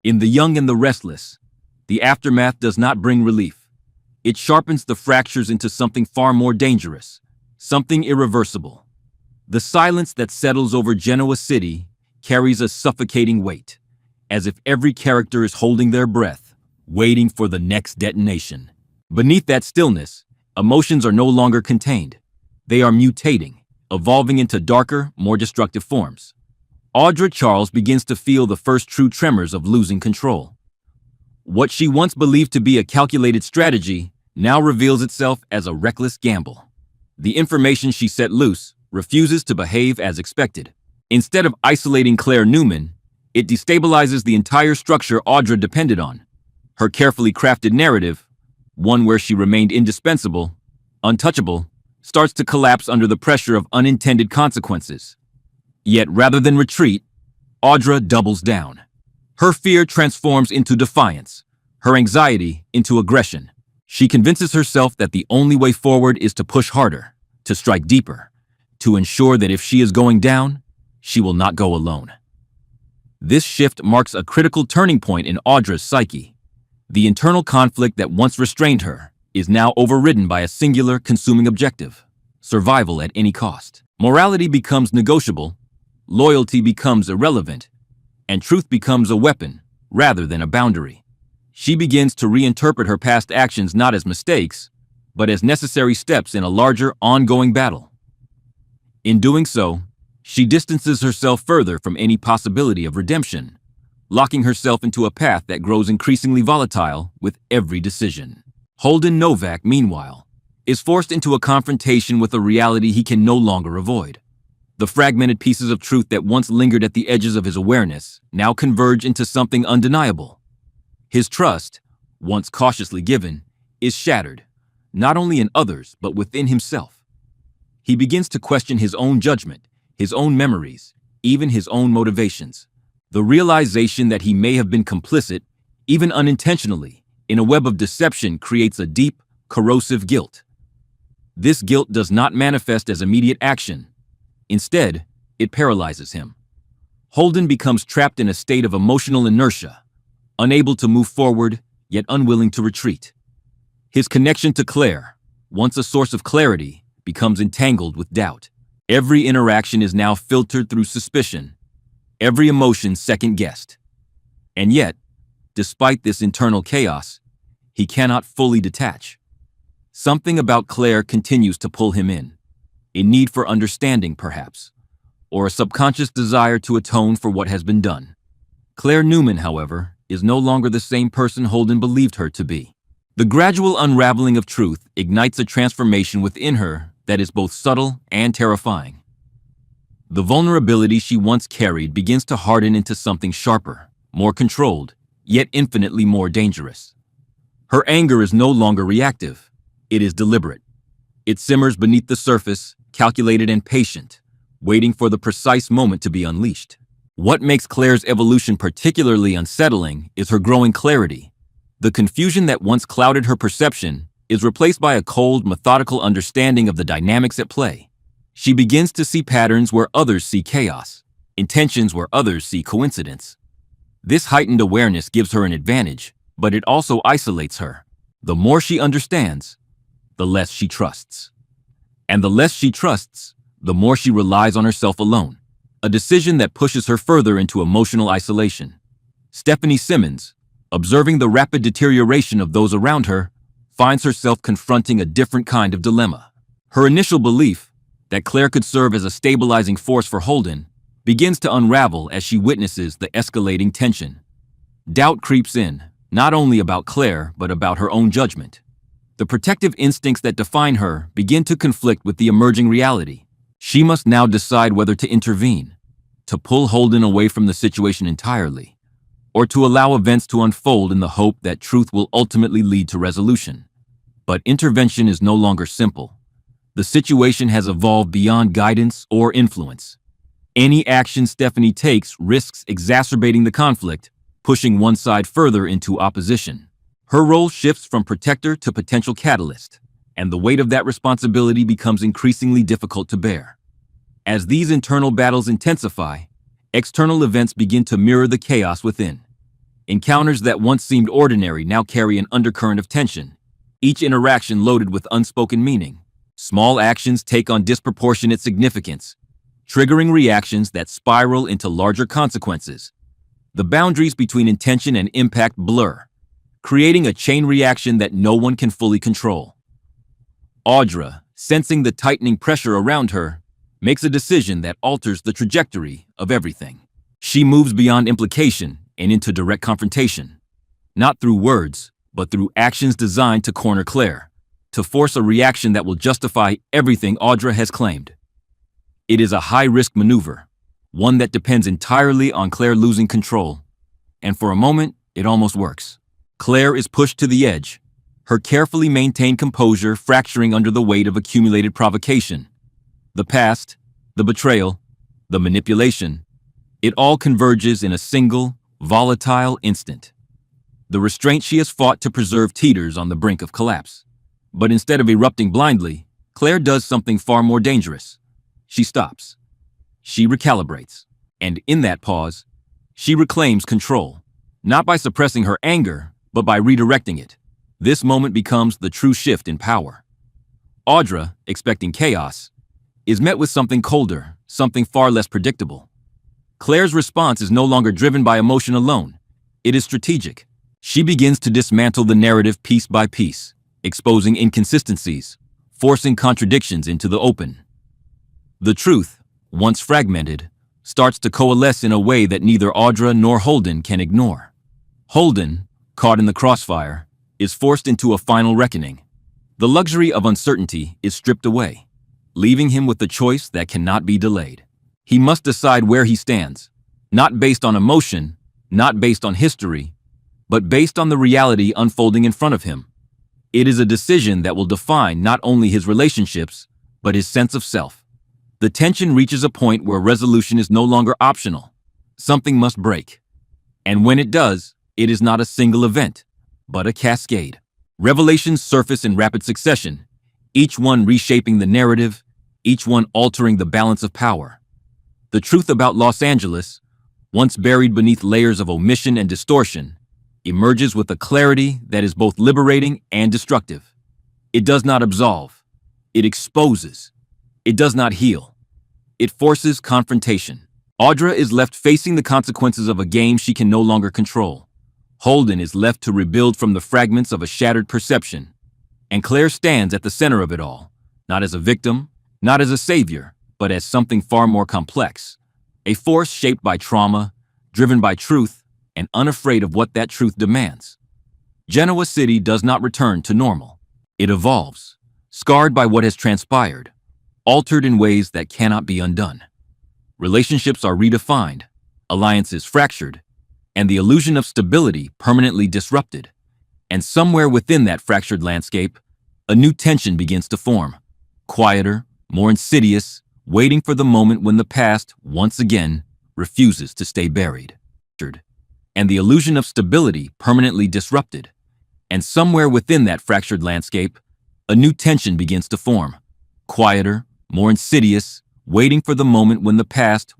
In The Young and the Restless, the aftermath does not bring relief. It sharpens the fractures into something far more dangerous, something irreversible. The silence that settles over Genoa City carries a suffocating weight, as if every character is holding their breath, waiting for the next detonation. Beneath that stillness, emotions are no longer contained. They are mutating, evolving into darker, more destructive forms. Audra Charles begins to feel the first true tremors of losing control. What she once believed to be a calculated strategy now reveals itself as a reckless gamble. The information she set loose refuses to behave as expected. Instead of isolating Claire Newman, it destabilizes the entire structure Audra depended on. Her carefully crafted narrative, one where she remained indispensable, untouchable, starts to collapse under the pressure of unintended consequences. Yet rather than retreat, Audra doubles down. Her fear transforms into defiance, her anxiety into aggression. She convinces herself that the only way forward is to push harder, to strike deeper, to ensure that if she is going down, she will not go alone. This shift marks a critical turning point in Audra's psyche. The internal conflict that once restrained her is now overridden by a singular, consuming objective: survival at any cost. Morality becomes negotiable, loyalty becomes irrelevant, and truth becomes a weapon rather than a boundary. She begins to reinterpret her past actions not as mistakes, but as necessary steps in a larger, ongoing battle. In doing so, she distances herself further from any possibility of redemption, locking herself into a path that grows increasingly volatile with every decision. Holden Novak, meanwhile, is forced into a confrontation with a reality he can no longer avoid. The fragmented pieces of truth that once lingered at the edges of his awareness now converge into something undeniable. His trust, once cautiously given, is shattered, not only in others but within himself. He begins to question his own judgment, his own memories, even his own motivations. The realization that he may have been complicit, even unintentionally, in a web of deception creates a deep, corrosive guilt. This guilt does not manifest as immediate action. Instead, it paralyzes him. Holden becomes trapped in a state of emotional inertia, unable to move forward, yet unwilling to retreat. His connection to Claire, once a source of clarity, becomes entangled with doubt. Every interaction is now filtered through suspicion, every emotion second-guessed. And yet, despite this internal chaos, he cannot fully detach. Something about Claire continues to pull him in. A need for understanding, perhaps, or a subconscious desire to atone for what has been done. Claire Newman, however, is no longer the same person Holden believed her to be. The gradual unraveling of truth ignites a transformation within her that is both subtle and terrifying. The vulnerability she once carried begins to harden into something sharper, more controlled, yet infinitely more dangerous. Her anger is no longer reactive. It is deliberate. It simmers beneath the surface, calculated and patient, waiting for the precise moment to be unleashed. What makes Claire's evolution particularly unsettling is her growing clarity. The confusion that once clouded her perception is replaced by a cold, methodical understanding of the dynamics at play. She begins to see patterns where others see chaos, intentions where others see coincidence. This heightened awareness gives her an advantage, but it also isolates her. The more she understands, the less she trusts. And the less she trusts, the more she relies on herself alone, a decision that pushes her further into emotional isolation. Stephanie Simmons, observing the rapid deterioration of those around her, finds herself confronting a different kind of dilemma. Her initial belief that Claire could serve as a stabilizing force for Holden begins to unravel as she witnesses the escalating tension. Doubt creeps in, not only about Claire, but about her own judgment. The protective instincts that define her begin to conflict with the emerging reality. She must now decide whether to intervene, to pull Holden away from the situation entirely, or to allow events to unfold in the hope that truth will ultimately lead to resolution. But intervention is no longer simple. The situation has evolved beyond guidance or influence. Any action Stephanie takes risks exacerbating the conflict, pushing one side further into opposition. Her role shifts from protector to potential catalyst, and the weight of that responsibility becomes increasingly difficult to bear. As these internal battles intensify, external events begin to mirror the chaos within. Encounters that once seemed ordinary now carry an undercurrent of tension, each interaction loaded with unspoken meaning. Small actions take on disproportionate significance, triggering reactions that spiral into larger consequences. The boundaries between intention and impact blur, creating a chain reaction that no one can fully control. Audra, sensing the tightening pressure around her, makes a decision that alters the trajectory of everything. She moves beyond implication and into direct confrontation, not through words, but through actions designed to corner Claire, to force a reaction that will justify everything Audra has claimed. It is a high-risk maneuver, one that depends entirely on Claire losing control, and for a moment, it almost works. Claire is pushed to the edge, her carefully maintained composure fracturing under the weight of accumulated provocation. The past, the betrayal, the manipulation, it all converges in a single, volatile instant. The restraint she has fought to preserve teeters on the brink of collapse. But instead of erupting blindly, Claire does something far more dangerous. She stops. She recalibrates. And in that pause, she reclaims control, not by suppressing her anger, but by redirecting it. This moment becomes the true shift in power. Audra, expecting chaos, is met with something colder, something far less predictable. Claire's response is no longer driven by emotion alone. It is strategic. She begins to dismantle the narrative piece by piece, exposing inconsistencies, forcing contradictions into the open. The truth, once fragmented, starts to coalesce in a way that neither Audra nor Holden can ignore. Holden, caught in the crossfire, is forced into a final reckoning. The luxury of uncertainty is stripped away, leaving him with a choice that cannot be delayed. He must decide where he stands, not based on emotion, not based on history, but based on the reality unfolding in front of him. It is a decision that will define not only his relationships, but his sense of self. The tension reaches a point where resolution is no longer optional. Something must break. And when it does, it is not a single event, but a cascade. Revelations surface in rapid succession, each one reshaping the narrative, each one altering the balance of power. The truth about Los Angeles, once buried beneath layers of omission and distortion, emerges with a clarity that is both liberating and destructive. It does not absolve. It exposes. It does not heal. It forces confrontation. Audra is left facing the consequences of a game she can no longer control. Holden is left to rebuild from the fragments of a shattered perception. And Claire stands at the center of it all, not as a victim, not as a savior, but as something far more complex. A force shaped by trauma, driven by truth, and unafraid of what that truth demands. Genoa City does not return to normal. It evolves, scarred by what has transpired, altered in ways that cannot be undone. Relationships are redefined, alliances fractured, and the illusion of stability permanently disrupted. And somewhere within that fractured landscape, a new tension begins to form, quieter, more insidious, waiting for the moment when the past, once again, refuses to stay buried. And the illusion of stability permanently disrupted. And somewhere within that fractured landscape, a new tension begins to form, quieter, more insidious, waiting for the moment when the past,